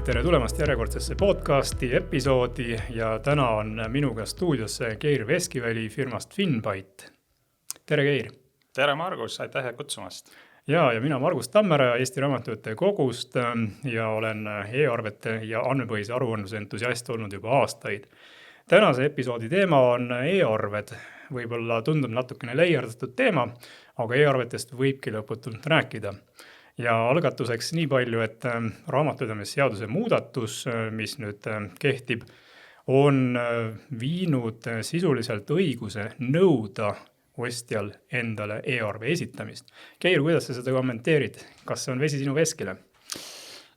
Tere tulemast järjekordsesse podcasti episoodi ja täna on minuga stuudios Keir Veskiväli firmast Finbyte. Tere Keir! Tere Margus, aitäh kutsumast! Ja mina Margus Tammere Eesti Raamatute Kogust ja olen e-arvete ja andmepõhise aruandluse entusiast olnud juba aastaid. Tänase episoodi teema on e-arved. Võib-olla tundub natukene leierdatud teema, aga e-arvetest võibki lõputult rääkida. Ja algatuseks nii palju, et raamatupidamisseaduse muudatus, mis nüüd kehtib, on viinud sisuliselt õiguse nõuda ostjal endale e-arve esitamist. Keir, kuidas sa seda kommenteerid? Kas see on vesi sinu veskile?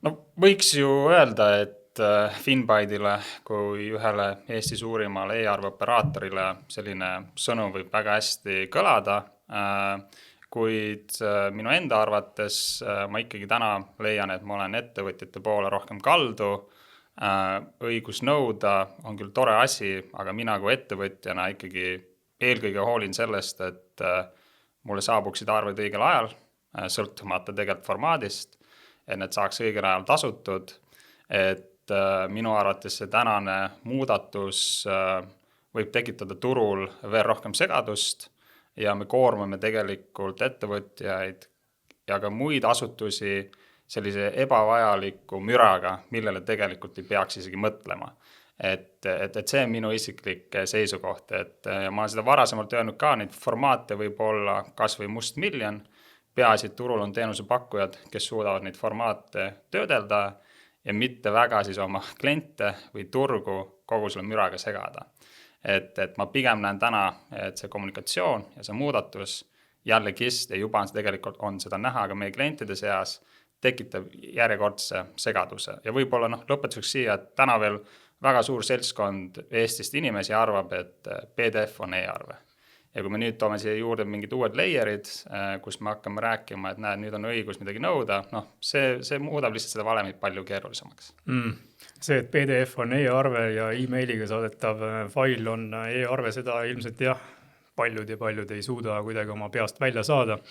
No võiks ju öelda, et Finbyte'ile kui ühele Eesti suurimale e-arve operaatorile selline sõnum võib väga hästi kõlada, kuid minu enda arvates ma ikkagi täna leian, et ma olen ettevõtjate poole rohkem kaldu. Õigus nõuda on küll tore asi, aga mina kui ettevõtjana ikkagi eelkõige hoolin sellest, et mulle saabuksid arved õigel ajal, sõltumata tegelikult formaadist, et need saaks õigel ajal tasutud, et minu arvates see tänane muudatus võib tekitada turul veel rohkem segadust ja me koormame tegelikult ettevõtjaid ja ka muid asutusi sellise ebavajaliku müraga, millele tegelikult ei peaks isegi mõtlema. Et see on minu isiklik seisukoht, ja ma olen seda varasemalt öelnud ka, neid formaate võib olla kas või mustmiljon, peaasi, et turul on teenusepakkujad, kes suudavad neid formaate töödelda ja mitte väga siis oma kliente või turgu kogu selle müraga segada. Et ma pigem näen täna, et see kommunikatsioon ja see muudatus jällegi ja juba tegelikult on seda näha ka meie klientide seas, tekitab järjekordse segaduse. Ja võib-olla lõpetuseks siia, et täna veel väga suur seltskond Eestist inimesi arvab, et PDF on e-arve. Ja kui me nüüd toome siia juurde mingid uued layerid, kus me hakkame rääkima, et nüüd on õigus midagi nõuda, see muudab lihtsalt seda valemit palju keerulisemaks. See, et PDF on e-arve ja e-mailiga saadetav fail on e-arve, seda ilmselt paljud ei suuda kuidagi oma peast välja saada.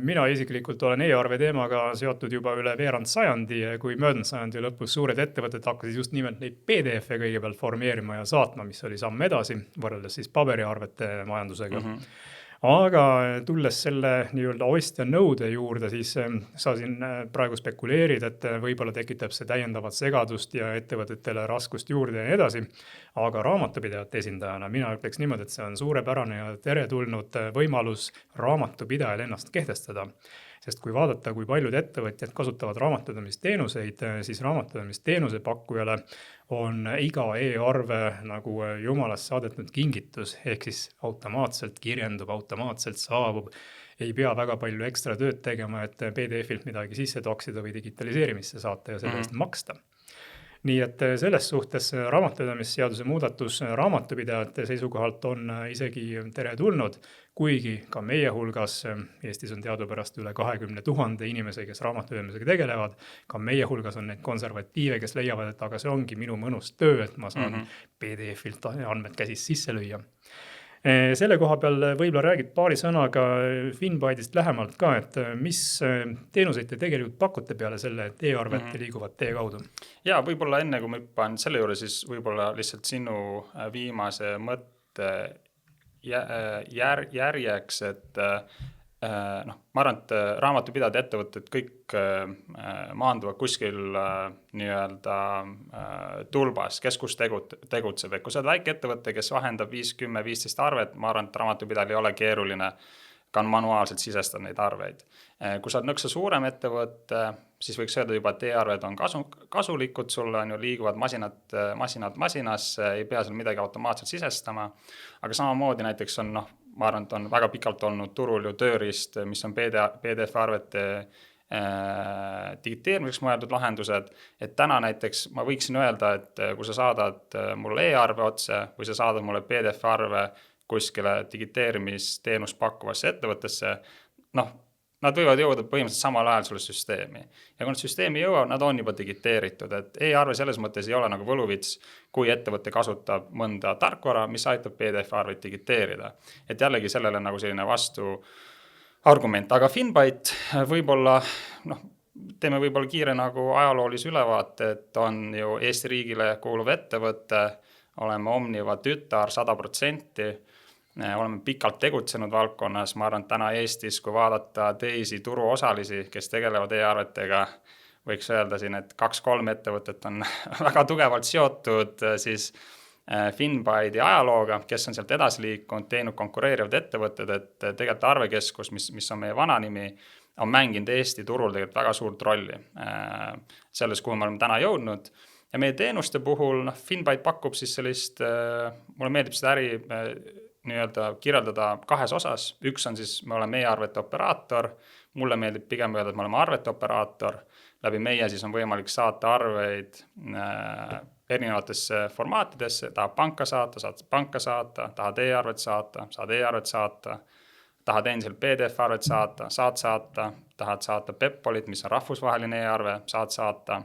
Mina isiklikult olen e-arve teemaga seotud juba üle veerand sajandi, kui möödunud sajandi lõpus suured ettevõtted hakkasid just nimelt neid PDF-e kõigepealt formeerima ja saatma, mis oli samm edasi, võrreldes siis paberiarvete majandusega. Aga tulles selle nii-öelda ostja nõude juurde, siis sa siin praegu spekuleerid, et võib-olla tekitab see täiendavat segadust ja ettevõtetele raskust juurde ja nii edasi. Aga raamatupidajate esindajana mina ütleks niimoodi, et see on suurepärane ja teretulnud võimalus raamatupidajal ennast kehtestada. Sest kui vaadata, kui paljud ettevõtjad kasutavad raamatupidamisteenuseid, siis raamatupidamisteenuse pakkujale on iga e-arve nagu jumalast saadetud kingitus, ehk siis automaatselt kirjendub, automaatselt saabub. Ei pea väga palju ekstra tööd tegema, et PDF-ilt midagi sisse toksida või digitaliseerimisse saata ja selle eest maksta. Nii et selles suhtes raamatupidamisseaduse muudatus raamatupidajate seisukohalt on isegi teretulnud, kuigi ka meie hulgas, Eestis on teadupärast üle 20 000 inimese, kes raamatupidamisega tegelevad, ka meie hulgas on neid konservatiive, kes leiavad, et aga see ongi minu mõnus töö, et ma saan PDF-ilt andmed käsis sisse lüüa. Selle koha peal võib-olla räägid paari sõnaga Finbyte'ist lähemalt ka, et mis teenuseid te tegelikult pakute peale selle, et e-arved liiguvad teie kaudu? Ja võib-olla enne, kui ma hüppan selle juurde, siis võib-olla lihtsalt sinu viimase mõtte järjeks, et ma arvan, et raamatupidajad ettevõtted kõik maanduvad kuskil nii-öelda tulbas, kes kus tegutseb. Kui sa oled väike ettevõte, kes vahendab 5, 10, 15 arvet, ma arvan, et raamatupidajal ei ole keeruline ka manuaalselt sisestada neid arveid. Kui sa oled nõksa suurem ettevõte, siis võiks öelda juba, et e-arved on kasulikud, sulle on ju liiguvad masinad masinasse, ei pea seal midagi automaatselt sisestama, aga samamoodi näiteks on ma arvan, et on väga pikalt olnud turul ju tööriist, mis on PDF-arvete digiteerimiseks mõeldud lahendused, et täna näiteks ma võiksin öelda, et kui sa saadad mulle e-arve otse või sa saadad mulle PDF-arve kuskile digiteerimisteenust pakkuvasse ettevõttesse, nad võivad jõuda põhimõtteliselt samal ajal sulle süsteemi. Ja kui nad süsteemi jõuavad, nad on juba digiteeritud. Et e-arve selles mõttes ei ole nagu võluvits, kui ettevõte kasutab mõnda tarkvara, mis aitab PDF-arveid digiteerida. Et jällegi sellele nagu selline vastu argument. Aga Finbyte võib-olla teeme võib-olla kiire nagu ajaloolise ülevaate, et on ju Eesti riigile kuuluv ettevõte, oleme Omniva tütar 100%, oleme pikalt tegutsenud valdkonnas, ma arvan, et täna Eestis, kui vaadata teisi turuosalisi, kes tegelevad e-arvetega, võiks öelda siin, et 2-3 ettevõtet on väga tugevalt seotud siis Finbyte'i ajalooga, kes on sealt edasi liikunud, teinud konkureerivad ettevõtted, et tegelikult Arvekeskus, mis on meie vana nimi, on mänginud Eesti turul tegelikult väga suurt rolli selles, kuhu me oleme täna jõudnud. Ja meie teenuste puhul Finbyte pakub siis sellist, mulle meeldib seda äri nii-öelda kirjeldada kahes osas. Üks on siis, me oleme e-arvete operaator, mulle meeldib pigem öelda, et me oleme arvete operaator. Läbi meie siis on võimalik saata arveid erinevatesse formaatidesse, tahad panka saata, saad panka saata, tahad e-arvet saata, saad e-arvet saata, tahad endiselt PDF-arvet saata, tahad saata Peppolit, mis on rahvusvaheline e-arve, saad saata,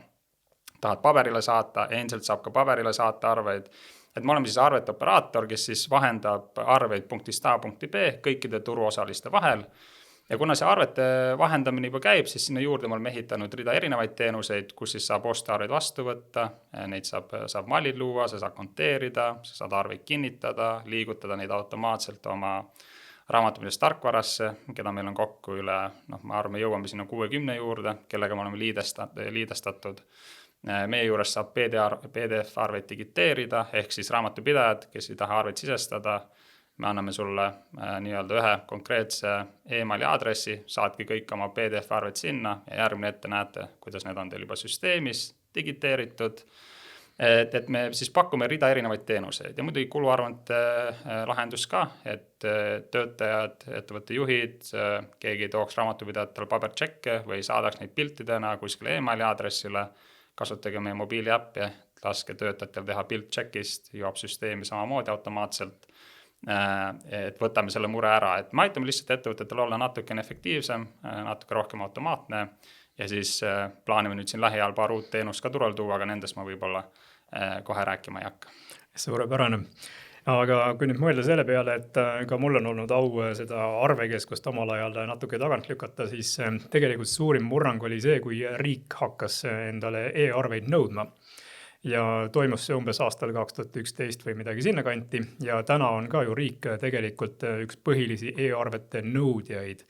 tahad paberile saata, endiselt saab ka paberile saata arveid. Et me oleme siis arvete operaator, kes siis vahendab arveid punktist A punkti B kõikide turuosaliste vahel. Ja kuna see arvete vahendamine juba käib, siis sinna juurde me oleme ehitanud rida erinevaid teenuseid, kus siis saab ostearveid vastu võtta, neid saab mallid luua, sa saad konteerida, sa saad arveid kinnitada, liigutada neid automaatselt oma raamatupidamisest tarkvarasse, keda meil on kokku üle, ma arvan, me jõuame sinna 60 juurde, kellega me oleme liidestatud. Meie juures saab PDF-arveid digiteerida, ehk siis raamatupidajad, kes ei taha arveid sisestada, me anname sulle nii-öelda ühe konkreetse e-maili aadressi, saadki kõik oma PDF-arved sinna ja järgmine ette näete, kuidas need on teil juba süsteemis digiteeritud. Et me siis pakume rida erinevaid teenuseid ja muidugi kuluarvante lahendus ka, et töötajad, ettevõtte juhid, keegi tooks raamatupidajatele pabertšekke või saadaks neid piltidena kuskile e-maili aadressile, kasutage meie mobiiliäppi, laske töötajatel teha pilt tšekist, jõuab süsteemi samamoodi automaatselt. Et võtame selle mure ära, et me aitame lihtsalt ettevõtetel olla natukene efektiivsem, natuke rohkem automaatne ja siis plaanime nüüd siin lähiajal paar uut teenust ka turul tuua, aga nendest ma võib-olla kohe rääkima ei hakka. Suurepärane. Aga kui nüüd mõelda selle peale, et ka mul on olnud au seda arvekeskust omal ajal natuke tagant lükata, siis tegelikult suurim murrang oli see, kui riik hakkas endale e-arveid nõudma. Ja toimus see umbes aastal 2011 või midagi sinna kanti ja täna on ka ju riik tegelikult üks põhilisi e-arvete nõudjaid.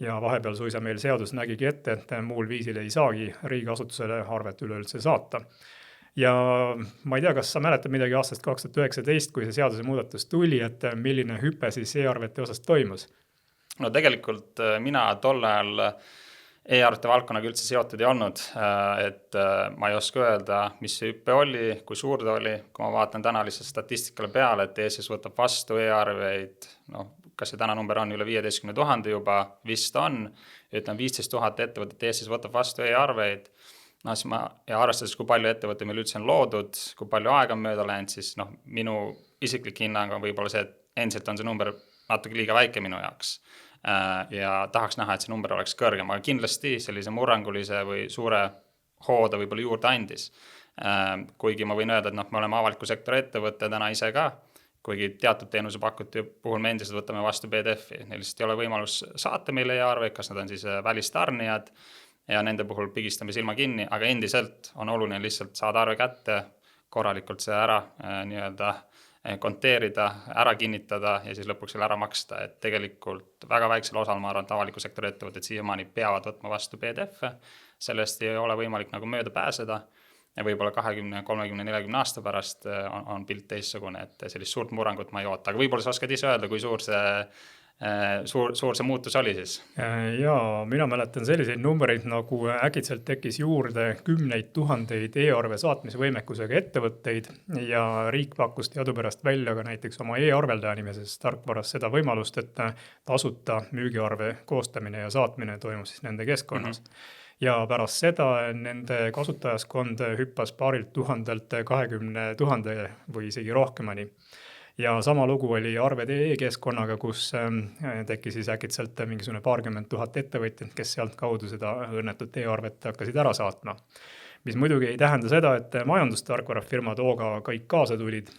Ja vahepeal suisa meil seadus nägigi ette, et muul viisil ei saagi riigiasutusele arvet üleüldse saata. Ja ma ei tea, kas sa mäletad midagi aastast 2019, kui see seaduse muudatus tuli, et milline hüpe siis e-arvete osas toimus? No tegelikult mina tol ajal e-arvete valdkonnaga üldse seotud ei olnud, et ma ei oska öelda, mis see hüppe oli, kui suur ta oli, kui ma vaatan täna lihtsalt statistikale peale, et Eestis võtab vastu e-arveid, kas see täna number on üle 15 000 juba, vist on, ütlen 15 000 ettevõtet Eestis võtab vastu e-arveid, ja arvestades, kui palju ettevõtte meil üldse on loodud, kui palju aega on mööda läinud, siis minu isiklik hinnang on võib-olla see, et endiselt on see number natuke liiga väike minu jaoks. Ja tahaks näha, et see number oleks kõrgem, aga kindlasti sellise murrangulise või suure hooda võib-olla juurde andis. Kuigi ma võin öelda, et me oleme avaliku sektori ettevõtte täna ise ka, kuigi teatud teenuse pakuti puhul me endiselt võtame vastu PDF-i. Neil lihtsalt ei ole võimalus saata meile e-arveid, kas nad on siis välistarnijad ja nende puhul pigistame silma kinni, aga endiselt on oluline lihtsalt saada arve kätte, korralikult see ära nii-öelda konteerida, ära kinnitada ja siis lõpuks selle ära maksta, et tegelikult väga väiksel osal ma arvan, et avaliku sektori ettevõtted siiamaani peavad võtma vastu PDF-e, sellest ei ole võimalik nagu mööda pääseda ja võib-olla 20, 30, 40 aasta pärast on pilt teissugune, et sellist suurt murrangut ma ei oota, aga võib-olla sa oskad ise öelda, kui suur see muutus oli siis? Jaa, mina mäletan selliseid numbreid, nagu äkitselt tekkis juurde 10 000 e-arve saatmise võimekusega ettevõtteid ja riik pakkus teadupärast välja ka näiteks oma e-arveldaja nimeses tarkvaras seda võimalust, et tasuta müügiarve koostamine ja saatmine toimus siis nende keskkonnas. Ja pärast seda nende kasutajaskond hüppas paarilt 1000 20 000 või isegi rohkemani. Ja sama lugu oli arved e-keskkonnaga, kus tekkis siis äkitselt mingisugune 20 000 ettevõtjat, kes sealt kaudu seda õnnetut e-arvet hakkasid ära saatma. Mis muidugi ei tähenda seda, et majandustarkvarafirmad hooga kõik kaasa tulid,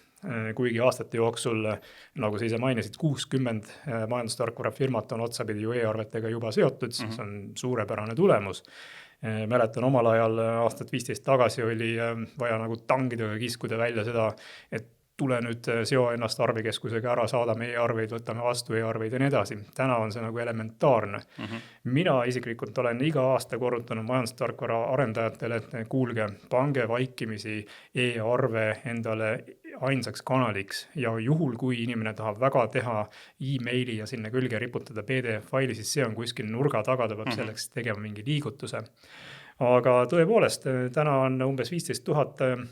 kuigi aastate jooksul, nagu sa ise mainisid, 60 majandustarkvarafirmat on otsapidi ju e-arvetega juba seotud, see on suurepärane tulemus. Mäletan omal ajal aastat 15 tagasi oli vaja nagu tangidega kiskuda välja seda, et tule nüüd seo ennast arvekeskusega ära, saadame e-arveid, võtame vastu e-arveid ja nii edasi. Täna on see nagu elementaarne. Mina isiklikult olen iga aasta korrutanud majandustarkvara arendajatele, et kuulge, pange vaikimisi e-arve endale ainsaks kanaliks ja juhul, kui inimene tahab väga teha e-maili ja sinna külge riputada PDF-faili, siis see on kuskil nurga taga, ta peab selleks tegema mingi liigutuse. Aga tõepoolest, täna on umbes 15 000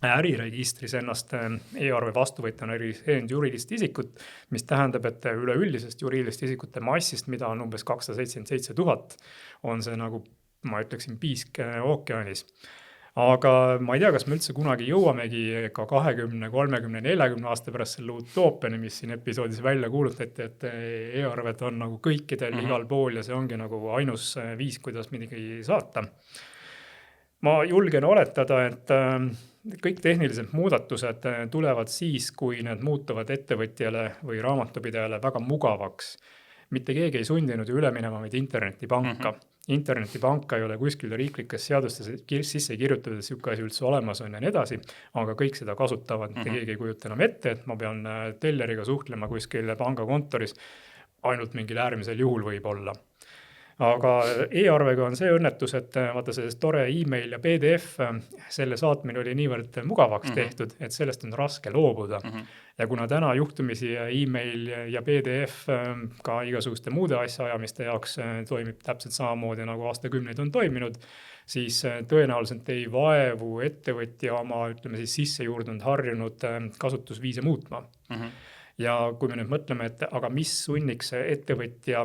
äriregistris ennast e-arve vastuvõtjana registreerinud juriidilist isikut, mis tähendab, et üleüldisest juriidilist isikute massist, mida on umbes 277 000, on see nagu, ma ütleksin, piisk ookeanis. Aga ma ei tea, kas me üldse kunagi jõuamegi ka 20, 30, 40 aasta pärast selle utoopiani, mis siin episoodis välja kuulutati, et e-arved on nagu kõikidel igal pool ja see ongi nagu ainus viis, kuidas midagi saata. Ma julgen oletada, et kõik tehnilised muudatused tulevad siis, kui need muutuvad ettevõtjale või raamatupidajale väga mugavaks. Mitte keegi ei sundinud ju üle minema meid internetipanka. Internetipanka ei ole kuskil riiklikes seadustes sisse kirjutatud, et siuke asi üldse olemas on ja nii edasi, aga kõik seda kasutavad, mitte keegi ei kujuta enam ette, et ma pean telleriga suhtlema kuskil pangakontoris, ainult mingil äärmisel juhul võib olla. Aga e-arvega on see õnnetus, et vaata sellest tore e-mail ja PDF, selle saatmine oli niivõrd mugavaks tehtud, et sellest on raske loobuda. Ja kuna täna juhtumisi e-mail ja PDF ka igasuguste muude asjaajamiste jaoks toimib täpselt samamoodi nagu aastakümneid on toiminud, siis tõenäoliselt ei vaevu ettevõtja oma, ütleme siis sisse juurdunud harjunud kasutusviise muutma. Ja kui me nüüd mõtleme, et aga mis sunniks ettevõtja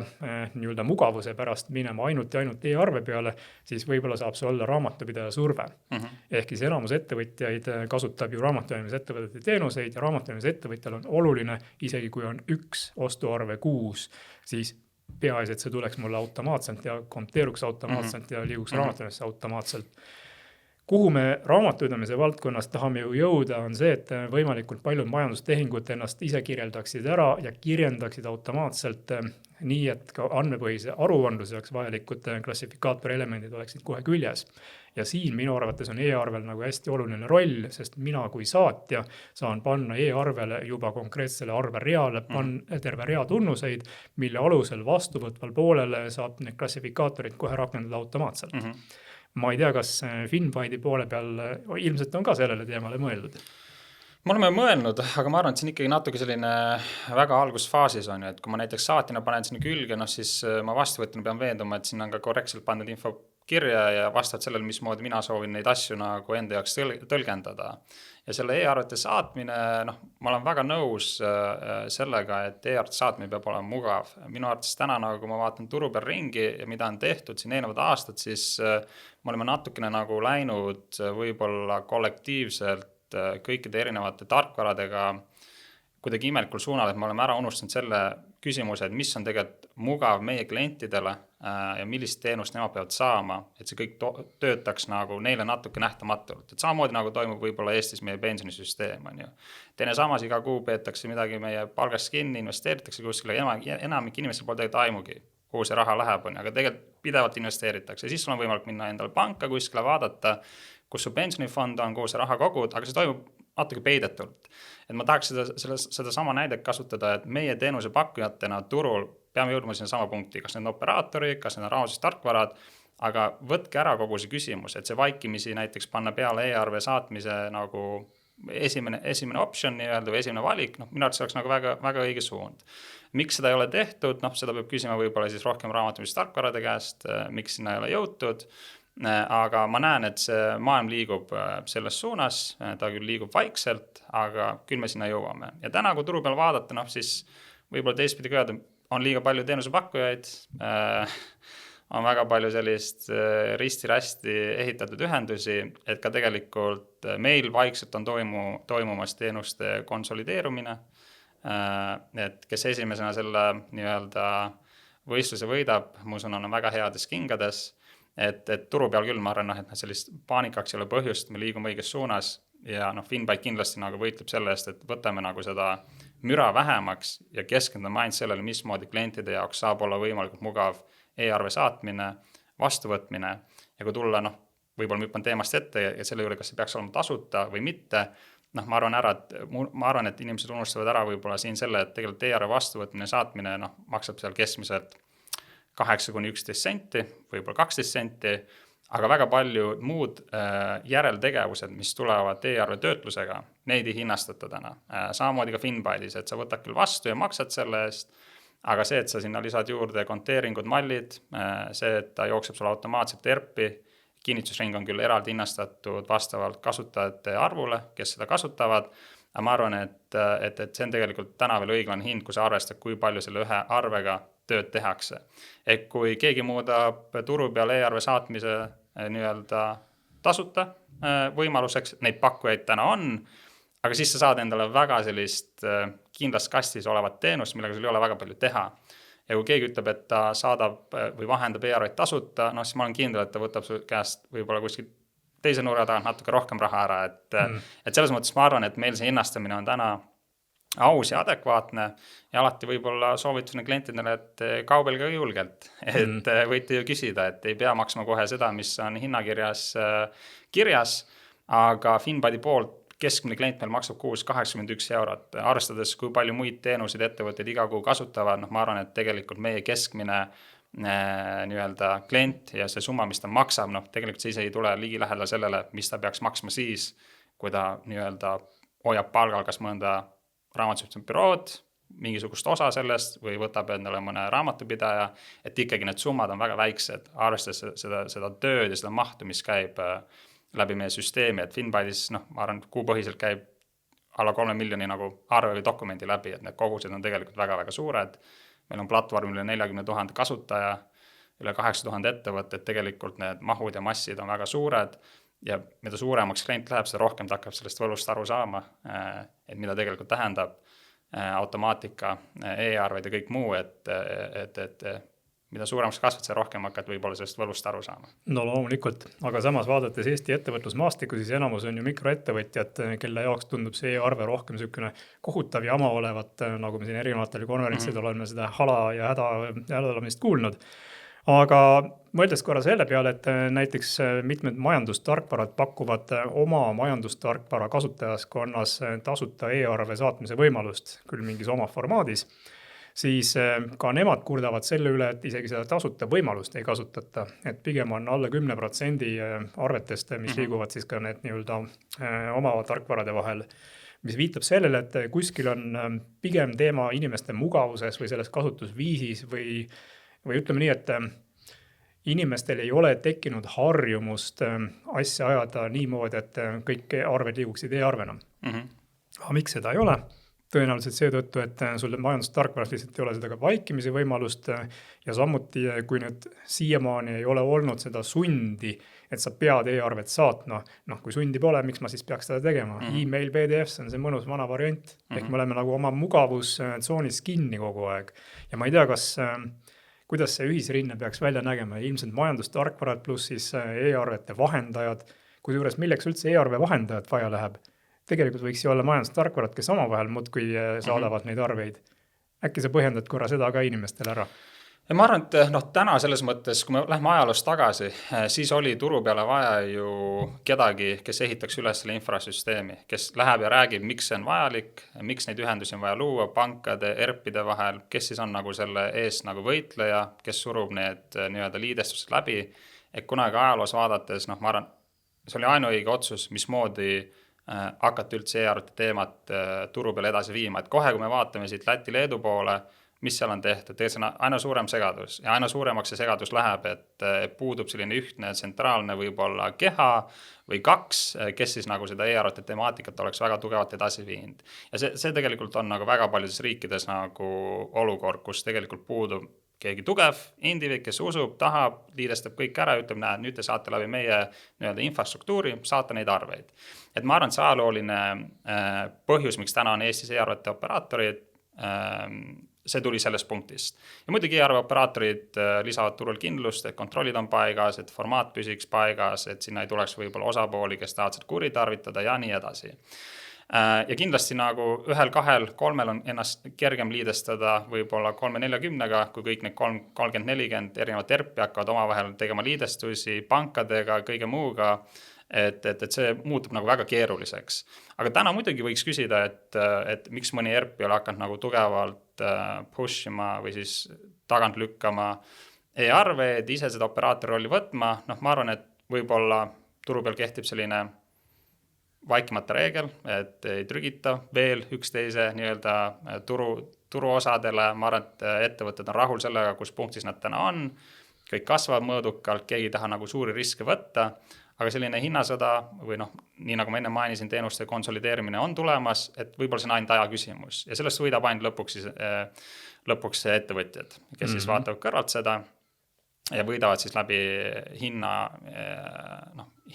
nii-öelda mugavuse pärast minema ainult ja ainult e-arve peale, siis võib-olla saab see olla raamatupidaja surve. Ehk siis enamus ettevõtjaid kasutab ju raamatupidamisettevõtete teenuseid ja raamatupidamisettevõtjal on oluline, isegi kui on üks ostuarve kuus, siis peaasi, et see tuleks mulle automaatselt ja konteeruks automaatselt ja liiguks raamatupidamisse automaatselt. Kuhu me raamatupidamise valdkonnas tahame ju jõuda, on see, et võimalikult paljud majandustehingut ennast ise kirjeldaksid ära ja kirjendaksid automaatselt nii, et ka andmepõhise aruandluse jaoks vajalikud klassifikaator-elemendid oleksid kohe küljes. Ja siin minu arvates on e-arvel nagu hästi oluline roll, sest mina kui saatja saan panna e-arvele juba konkreetsele arvereale terve rea tunnuseid, mille alusel vastuvõtval poolele saab need klassifikaatorid kohe rakendada automaatselt. Ma ei tea, kas FinByte'i poole peal ilmselt on ka sellele teemale mõeldud. Me oleme mõelnud, aga ma arvan, et siin ikkagi natuke selline väga algusfaasis on ju, et kui ma näiteks saatina panen sinna külge, siis ma vastuvõtjana pean veenduma, et siin on ka korrektselt pandud info kirja ja vastavalt sellele, mismoodi mina soovin neid asju nagu enda jaoks tõlgendada. Ja selle e-arvete saatmine, ma olen väga nõus sellega, et e-arvete saatmine peab olema mugav. Minu arvates täna, kui ma vaatan turu peal ringi ja mida on tehtud siin eelnevad aastad, siis me oleme natukene nagu läinud võib-olla kollektiivselt kõikide erinevate tarkvaradega kuidagi imelikul suunal, et me oleme ära unustanud selle küsimuse, et mis on tegelikult mugav meie klientidele ja millist teenust nemad peavad saama, et see kõik töötaks nagu neile natuke nähtamatult. Et samamoodi nagu toimub võib-olla Eestis meie pensionisüsteem. On ju. Teine samas iga kuu peetakse midagi meie palgast kinni, investeeritakse kuskile, enamik inimestel pole tegelikult aimugi, kuhu see raha läheb, aga tegelikult pidevalt investeeritakse. Ja siis sul on võimalik minna endale panka kuskile vaadata, kus su pensionifond on, kuhu see raha kogud, aga see toimub natuke peidetult. Et ma tahaks seda sama näidet kasutada, et meie teenuse pakkujatena turul peame jõudma sinna sama punkti, kas need on operaatorid, kas need on rahastuses tarkvarad, aga võtke ära kogu see küsimus, et see vaikimisi näiteks panna peale e-arve saatmise nagu esimene option nii-öelda või esimene valik, minu arvates oleks nagu väga, väga õige suund. Miks seda ei ole tehtud, seda peab küsima võib-olla siis rohkem raamatupidamise tarkvarade käest, miks sinna ei ole jõutud, aga ma näen, et see maailm liigub selles suunas, ta küll liigub vaikselt, aga küll me sinna jõuame. Ja täna, kui turu peal vaadata, siis võib-olla teistpidi öelda, on liiga palju teenusepakkujaid, on väga palju sellist risti-rästi ehitatud ühendusi, et ka tegelikult meil vaikselt on toimumas teenuste konsolideerumine, et kes esimesena selle nii-öelda võistluse võidab, ma usun, on väga heades kingades, et turu peal küll ma arvan, et sellist paanikaks ei ole põhjust, me liigume õiges suunas ja FinByte kindlasti nagu võitleb selle eest, et võtame nagu seda müra vähemaks ja keskendume ainult sellele, mismoodi klientide jaoks saab olla võimalikult mugav e-arve saatmine, vastuvõtmine ja kui tulla, võib-olla ma hüppan teemast ette ja selle juurde, kas see peaks olema tasuta või mitte, ma arvan, et inimesed unustavad ära võib-olla siin selle, et tegelikult e-arve vastuvõtmine, saatmine, maksab seal keskmiselt 8–11 senti, võib-olla 12 senti, aga väga palju muud järeltegevused, mis tulevad e-arve töötlusega, neid ei hinnastata täna. Samamoodi ka Finbyte'is, et sa võtad küll vastu ja maksad selle eest, aga see, et sa sinna lisad juurde konteeringud, mallid, see, et ta jookseb sul automaatselt ERP-i, kinnitusring on küll eraldi hinnastatud vastavalt kasutajate arvule, kes seda kasutavad, aga ma arvan, et see on tegelikult täna veel õiglane hind, kui sa arvestad, kui palju selle ühe arvega tööd tehakse. Et kui keegi muudab turu peal e-arve saatmise nii-öelda tasuta võimaluseks, neid pakkujaid täna on, aga siis sa saad endale väga sellist kindlas kastis olevat teenust, millega sul ei ole väga palju teha. Ja kui keegi ütleb, et ta saadab või vahendab e-arveid tasuta, siis ma olen kindel, et ta võtab su käest võib-olla kuskil teise nurga taga natuke rohkem raha ära. Et selles mõttes ma arvan, et meil see hinnastamine on täna aus ja adekvaatne ja alati võib-olla soovitusena klientidele, et kaubelge julgelt. Et võite ju küsida, et ei pea maksma kohe seda, mis on hinnakirjas kirjas, aga Finbyte'i poolt keskmine klient meil maksab kuus 81 €. Arvestades, kui palju muid teenuseid ettevõtted iga kuu kasutavad, ma arvan, et tegelikult meie keskmine nii-öelda klient ja see summa, mis ta maksab, tegelikult see ise ei tule ligi lähedal sellele, mis ta peaks maksma siis, kui ta nii-öelda hoiab palgal kas mõnda raamatupidamise bürood, mingisugust osa sellest või võtab endale mõne raamatupidaja, et ikkagi need summad on väga väiksed, arvestades seda tööd ja seda mahtu, mis käib läbi meie süsteemi, et Finbyte'is, ma arvan, kuupõhiselt käib alla 3 miljoni nagu arve või dokumendi läbi, et need kogused on tegelikult väga-väga suured. Meil on platvormil üle 40 000 kasutaja, üle 8000 ettevõtted, tegelikult need mahud ja massid on väga suured ja mida suuremaks klient läheb, seda rohkem ta hakkab sellest võlust aru saama, et mida tegelikult tähendab automaatika, e-arved ja kõik muu, et mida suuremaks kasvad, see rohkem hakkad võib-olla sellest võlust aru saama. No loomulikult, aga samas vaadates Eesti ettevõtlusmaastikku, siis enamus on ju mikroettevõtjad, kelle jaoks tundub see e-arve rohkem niisugune kohutav jama olevat, nagu me siin erinevatel konverentsidel oleme seda hala ja hädalamist kuulnud. Aga mõeldes korra selle peale, et näiteks mitmed majandustarkvarad pakuvad oma majandustarkvara kasutajaskonnas tasuta e-arve saatmise võimalust, küll mingis oma formaadis, siis ka nemad kurdavad selle üle, et isegi seda tasuta võimalust ei kasutata. Et pigem on alla 10% arvetest, mis liiguvad siis ka need nii-öelda oma tarkvarade vahel, mis viitab sellele, et kuskil on pigem teema inimeste mugavuses või selles kasutusviisis või ütleme nii, et inimestel ei ole tekkinud harjumust asja ajada niimoodi, et kõik arved liiguksid e-arvena. Aga miks seda ei ole? Tõenäoliselt seetõttu, et sul majandustarkvaras lihtsalt ei ole seda ka vaikimise võimalust ja samuti, kui nüüd siiamaani ei ole olnud seda sundi, et sa pead e-arvet saatma, kui sundi pole, miks ma siis peaks seda tegema? E-mail, PDF, see on see mõnus vana variant, ehk me oleme nagu oma mugavustsoonis kinni kogu aeg. Ja ma ei tea, kuidas see ühisrinne peaks välja nägema, ilmselt majandustarkvarad pluss siis e-arvete vahendajad, kusjuures milleks üldse e-arve vahendajad vaja läheb? Tegelikult võiks ju olla majandustarkvarad, kes omavahel muudkui saadavad neid arveid. Äkki sa põhjendad korra seda ka inimestele ära? Ja ma arvan, et täna selles mõttes, kui me lähme ajaloos tagasi, siis oli turu peale vaja ju kedagi, kes ehitaks üles selle infrasüsteemi, kes läheb ja räägib, miks see on vajalik, miks neid ühendusi on vaja luua pankade, ERP-ide vahel, kes siis on nagu selle eest nagu võitleja, kes surub need nii-öelda liidestused läbi. Et kunagi ajaloos vaadates, ma arvan, see oli ainuõige otsus, mismoodi hakata üldse e-arvete teemat turu peale edasi viima. Et kohe, kui me vaatame siit Läti-Leedu poole, mis seal on tehtud, tegelikult see on aina suurem segadus ja aina suuremaks see segadus läheb, et puudub selline ühtne tsentraalne võib-olla keha või kaks, kes siis nagu seda e-arvete temaatikat oleks väga tugevalt edasi viinud. Ja see tegelikult on nagu väga paljudes riikides nagu olukord, kus tegelikult puudub keegi tugev indiviid, kes usub, tahab, liidestab kõik ära, ütleb, näed, nüüd te saate läbi meie nii-öelda infrastruktuuri saata neid arveid. Et ma arvan, see ajalooline põhjus, miks täna on Eestis e-arvete operaatorid, see tuli sellest punktist. Ja muidugi e-arve operaatorid lisavad turul kindlust, et kontrollid on paigas, et formaat püsiks paigas, et sinna ei tuleks võib-olla osapooli, kes tahavad seda kuritarvitada ja nii edasi. Ja kindlasti nagu 1, 2, 3 on ennast kergem liidestada võib-olla 3-40-ga, kui kõik need 30-40 erinevat ERP-i hakkavad omavahel tegema liidestusi pankadega, kõige muuga, et see muutub nagu väga keeruliseks. Aga täna muidugi võiks küsida, et miks mõni ERP ei ole hakanud nagu tugevalt push ima või siis tagant lükkama e-arveid, ise seda operaatori rolli võtma. Ma arvan, et võib-olla turu peal kehtib selline vaikimata reegel, et ei trügita veel üksteise nii-öelda turuosadele. Ma arvan, et ettevõtted on rahul sellega, kus punktis nad täna on. Kõik kasvavad mõõdukalt, keegi ei taha nagu suuri riske võtta, aga selline hinnasõda või nii nagu ma enne mainisin, teenuste konsolideerimine on tulemas, et võib-olla see on ainult aja küsimus ja sellest võidab ainult lõpuks ettevõtjad, kes siis vaatavad kõrvalt seda ja võidavad siis läbi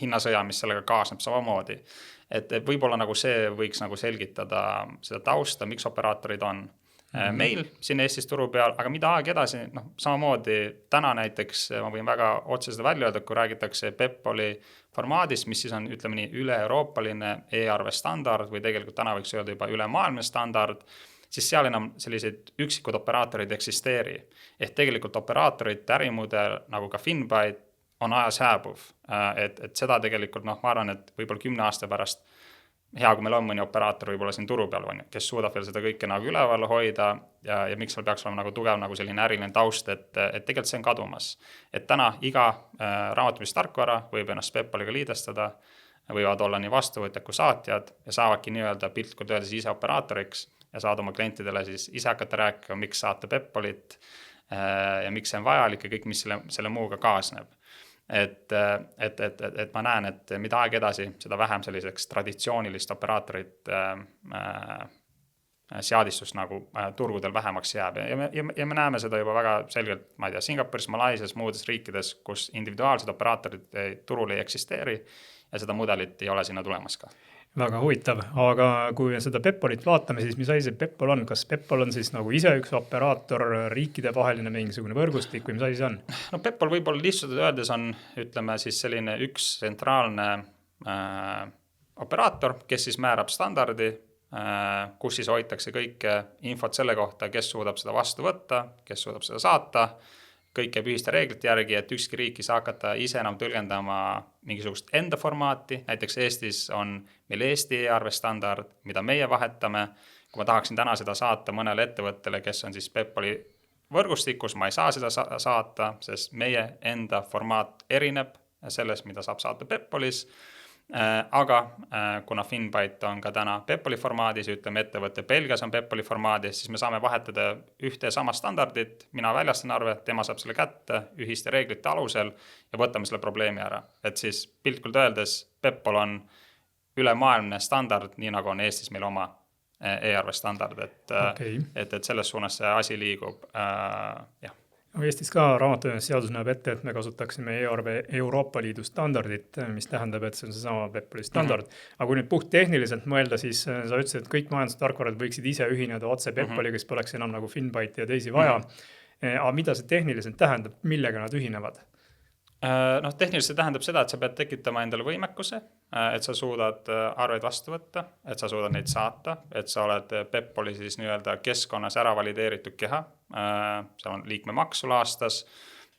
hinnasõja, mis sellega kaasneb samamoodi. Et võib-olla nagu see võiks nagu selgitada seda tausta, miks operaatorid on meil siin Eestis turu peal, aga mida aeg edasi, samamoodi täna näiteks ma võin väga otse seda välja öelda, kui räägitakse Peppoli formaadist, mis siis on, ütleme nii, üle-euroopaline e-arve standard või tegelikult täna võiks öelda juba ülemaailmne standard, siis seal enam selliseid üksikud operaatorid eksisteeri. Ehk tegelikult operaatorite ärimudel, nagu ka Finbyte, on ajas hääbuv. Et seda tegelikult, ma arvan, et võib-olla 10 aasta pärast hea, kui meil on mõni operaator võib-olla siin turu peal, kes suudab veel seda kõike nagu üleval hoida ja miks seal peaks olema nagu tugev nagu selline äriline taust, et tegelikult see on kadumas. Et täna iga raamatupidamistarkvara võib ennast Peppaliga liidestada, võivad olla nii vastuvõtjad kui saatjad ja saavadki nii-öelda piltlikult öeldes ise operaatoriks ja saad oma klientidele siis ise hakata rääkima, miks saata Peppolit ja miks see on vajalik ja kõik, mis selle muuga kaasneb. Et ma näen, et mida aeg edasi, seda vähem selliseks traditsioonilist operaatorit seadistust nagu turgudel vähemaks jääb. Ja me näeme seda juba väga selgelt, ma ei tea, Singapuris, Malaisias, muudes riikides, kus individuaalsed operaatorid turul ei eksisteeri ja seda mudelit ei ole sinna tulemas ka. Väga huvitav, aga kui seda Peppolit vaatame, siis mis asi see Peppol on? Kas Peppol on siis nagu ise üks operaator, riikide vaheline mingisugune võrgustik või mis asi see on? No Peppol võib-olla lihtsalt öeldes on, ütleme siis selline üks tsentraalne operaator, kes siis määrab standardi, kus siis hoitakse kõike infot selle kohta, kes suudab seda vastu võtta, kes suudab seda saata, kõik käib ühiste reeglite järgi, et ükski riik ei saa hakata ise enam tõlgendama mingisugust enda formaati. Näiteks Eestis on meil Eesti e-arve standard, mida meie vahetame. Kui ma tahaksin täna seda saata mõnele ettevõttele, kes on siis Peppoli võrgustikus, ma ei saa seda saata, sest meie enda formaat erineb sellest, mida saab saata Peppolis. Aga kuna Finbyte on ka täna Peppoli formaadis, ütleme ettevõtte Belgias on Peppoli formaadis, siis me saame vahetada ühte sama standardit, mina väljastan arve, tema saab selle kätte ühiste reeglite alusel ja võtame selle probleemi ära. Et siis piltlikult öeldes Peppol on ülemaailmne standard, nii nagu on Eestis meil oma e-arve standard, et selles suunas see asi liigub, jah. Eestis ka raamatupidamisseadus näeb ette, et me kasutaksime e-arve Euroopa Liidu standardit, mis tähendab, et see on seesama Peppoli standard. Aga kui nüüd puht tehniliselt mõelda, siis sa ütlesid, et kõik majandustarkvarad võiksid ise ühineda otse Peppoliga, kes poleks enam nagu Finbyte ja teisi vaja. Aga mida see tehniliselt tähendab, millega nad ühinevad? Tehniliselt tähendab seda, et sa pead tekitama endale võimekuse, et sa suudad arveid vastu võtta, et sa suudad neid saata, et sa oled Peppoli siis nii-öelda keskkonnas ära valideeritud keha, seal on liikmemaks sul aastas,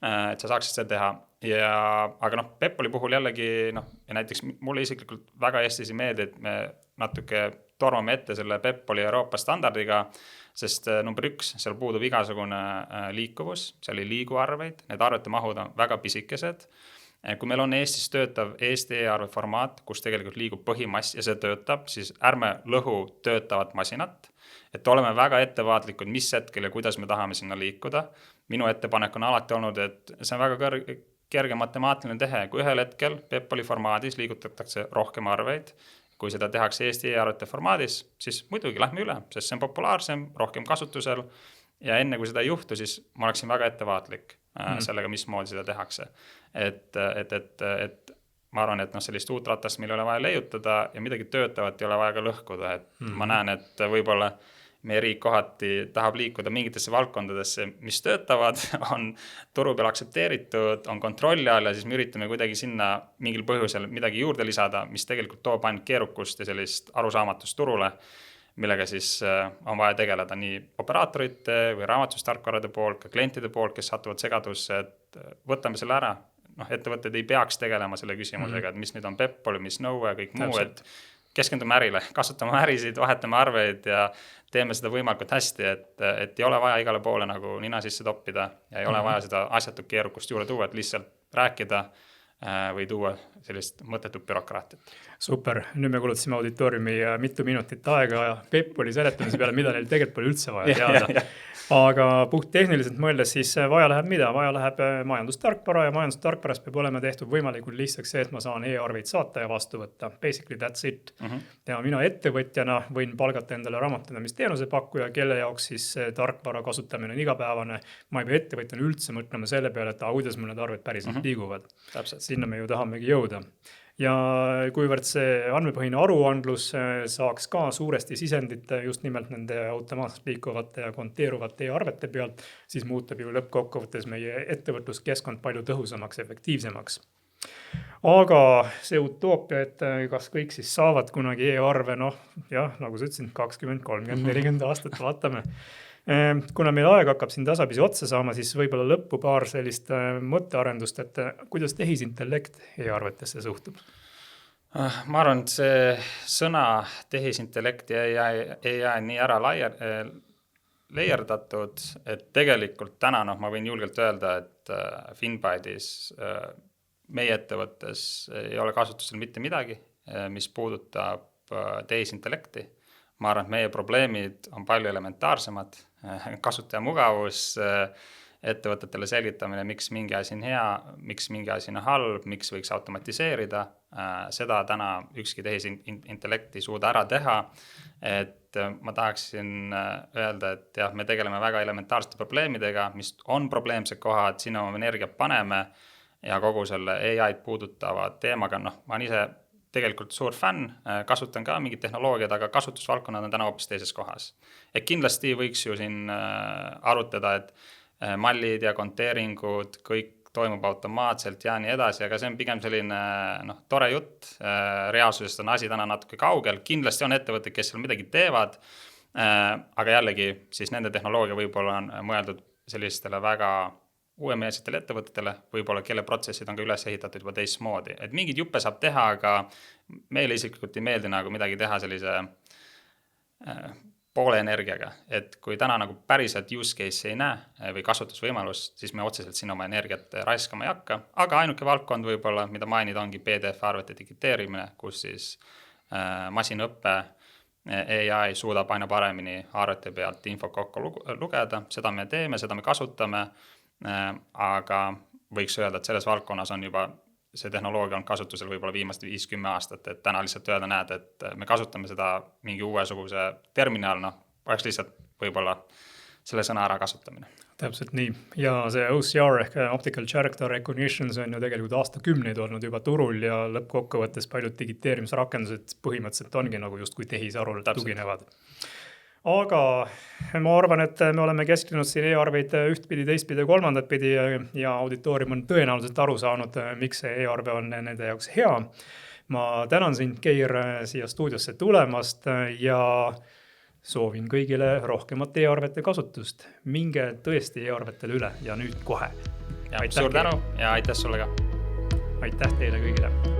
et sa saaksid seda teha. Aga Peppoli puhul jällegi, ja näiteks mulle isiklikult väga Eestis ei meeldi, et me natuke tormame ette selle Peppoli Euroopa standardiga, sest number 1, seal puudub igasugune liikuvus, seal ei liigu arveid, need arvete mahud on väga pisikesed. Kui meil on Eestis töötav Eesti e-arve formaat, kus tegelikult liigub põhimass ja see töötab, siis ärme lõhu töötavat masinat, et oleme väga ettevaatlikud, mis hetkel ja kuidas me tahame sinna liikuda. Minu ettepanek on alati olnud, et see on väga kerge matemaatiline tehe, kui ühel hetkel Peppoli formaadis liigutatakse rohkem arveid, kui seda tehakse Eesti e-arvete formaadis, siis muidugi lähme üle, sest see on populaarsem, rohkem kasutusel ja enne kui seda ei juhtu, siis ma oleksin väga ettevaatlik sellega, mismoodi seda tehakse. Et ma arvan, et sellist uut ratast meil ei ole vaja leiutada ja midagi töötavat ei ole vaja ka lõhkuda. Et ma näen, et võib-olla meie riik kohati tahab liikuda mingitesse valdkondadesse, mis töötavad, on turu peal aktsepteeritud, on kontrolli all ja siis me üritame kuidagi sinna mingil põhjusel midagi juurde lisada, mis tegelikult toob ainult keerukust ja sellist arusaamatust turule, millega siis on vaja tegeleda nii operaatorite või raamatustarkvarade poolt, ka klientide poolt, kes satuvad segadusse, et võtame selle ära. Ettevõtted ei peaks tegelema selle küsimusega, et mis nüüd on Peppol, mis Nõue, kõik muu, et keskendume ärile, kasutame ärisid, vahetame arveid ja teeme seda võimalikult hästi, et ei ole vaja igale poole nagu nina sisse toppida ja ei ole vaja seda asjatut keerukust juurde tuua, et lihtsalt rääkida või tuua sellist mõttetut bürokraatiat. Super, nüüd me kulutasime auditooriumi mitu minutit aega Peppoli seletamise peale, mida neil tegelikult pole üldse vaja teada. Aga puht tehniliselt mõeldes siis vaja läheb mida? Vaja läheb majandustarkvara ja majandustarkvaras peab olema tehtud võimalikult lihtsaks see, et ma saan e-arveid saata ja vastu võtta. Basically that's it. Ja mina ettevõtjana võin palgata endale raamatupidamisteenuse pakkuja, kelle jaoks siis tarkvara kasutamine on igapäevane. Ma ei pea ettevõtjana üldse mõtlema selle peale, et kuidas mul need arved päriselt liiguvad. Sinna me ju tahamegi jõuda. Ja kuivõrd see andmepõhine aruandlus saaks ka suuresti sisendit just nimelt nende automaatselt liikuvate ja konteeruvate e-arvete pealt, siis muutub ju lõppkokkuvõttes meie ettevõtluskeskkond palju tõhusamaks, efektiivsemaks. Aga see utoopia, et kas kõik siis saavad kunagi e-arve, nagu sa ütlesin, 20, 30, 40 aastat vaatame. Kuna meil aeg hakkab siin tasapisi otsa saama, siis võib-olla lõppu paar sellist mõttearendust, et kuidas tehisintellekt e-arvetesse suhtub? Ma arvan, et see sõna tehisintellekt ei jää nii ära leierdatud, et tegelikult täna ma võin julgelt öelda, et FinByte'is meie ettevõttes ei ole kasutusel mitte midagi, mis puudutab tehisintellekti. Ma arvan, et meie probleemid on palju elementaarsemad, kasutaja mugavus, ettevõtetele selgitamine, miks mingi asi on hea, miks mingi asi on halb, miks võiks automatiseerida. Seda täna ükski tehisintellekt ei suuda ära teha. Et ma tahaksin öelda, et jah, me tegeleme väga elementaarsete probleemidega, mis on probleemsed kohad, sinna me energiat paneme ja kogu selle AI puudutava teemaga, ma olen ise tegelikult suur fänn, kasutan ka mingid tehnoloogiad, aga kasutusvaldkonnad on täna hoopis teises kohas. Et kindlasti võiks ju siin arutada, et mallid ja konteeringud, kõik toimub automaatselt ja nii edasi, aga see on pigem selline tore jutt. Reaalsusest on asi täna natuke kaugel. Kindlasti on ettevõtted, kes seal midagi teevad, aga jällegi siis nende tehnoloogia võib-olla on mõeldud sellistele väga uuemeelsetele ettevõtetele, võib-olla kelle protsessid on ka üles ehitatud juba teistmoodi. Et mingid juppe saab teha, aga meile isiklikult ei meeldi nagu midagi teha sellise poole energiaga. Et kui täna nagu päriselt use case ei näe või kasutusvõimalus, siis me otseselt siin oma energiat raiskama ei hakka. Aga ainuke valdkond võib-olla, mida mainida, ongi PDF-arvete digiteerimine, kus siis masinõppe AI suudab aina paremini arvete pealt info kokku lugeda. Seda me teeme, seda me kasutame. Aga võiks öelda, et selles valdkonnas on juba see tehnoloogia on kasutusel võib-olla viimast 5-10 aastat, et täna lihtsalt öelda näed, et me kasutame seda mingi uuesuguse terminal, oleks lihtsalt võib-olla selle sõna ära kasutamine. Täpselt nii. Ja see OCR ehk Optical Character Recognition, see on ju tegelikult aastakümneid olnud juba turul ja lõppkokkuvõttes paljud digiteerimisrakendused põhimõtteliselt ongi nagu justkui tehisarul tuginevad. Aga ma arvan, et me oleme keskinud siin e-arveid ühtpidi, teistpidi ja kolmandat pidi ja auditoorium on tõenäoliselt aru saanud, miks see e-arve on nende jaoks hea. Ma tänan sind, Keir, siia stuudiosse tulemast ja soovin kõigile rohkemat e-arvete kasutust. Minge tõesti e-arvetele üle ja nüüd kohe. Suur tänu ja aitäh sulle ka. Aitäh teile kõigile.